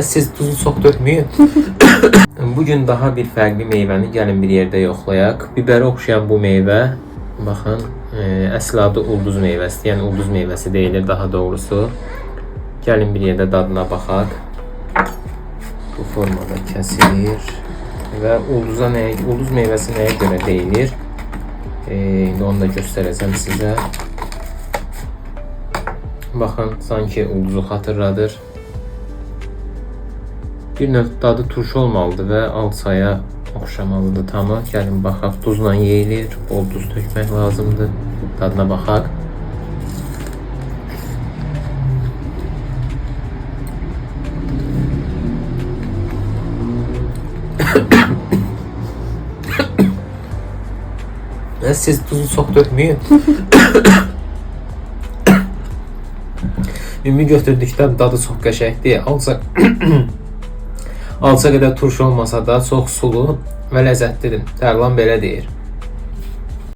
Siz tuzu çox dökməyin. Bugün daha bir fərqli meyvəni gəlin bir yerdə yoxlayaq. Bibərə oxşayan bu meyvə, baxın, əsl adı ulduz meyvəsi, yəni ulduz meyvəsi deyilir daha doğrusu. Gəlin bir yerdə dadına baxaq. Bu formada kəsilir və ulduz meyvəsi nəyə görə deyilir? İndi onu da göstərəcəm sizə. Baxın, sanki ulduzu xatırladır. Bir növ dadı turşu olmalıdır və alçaya oxşamalıdır tamı. Gəlin baxaq, duzla yeyilir, bol duz tökmək lazımdır. Dadına baxaq. Siz tuzu çox dökməyin. Ümumi götürdükdən dadı çox qəşəngdir. Alça qədər turşu olmasa da çox sulu və ləzzətlidir. Tərlan belə deyir.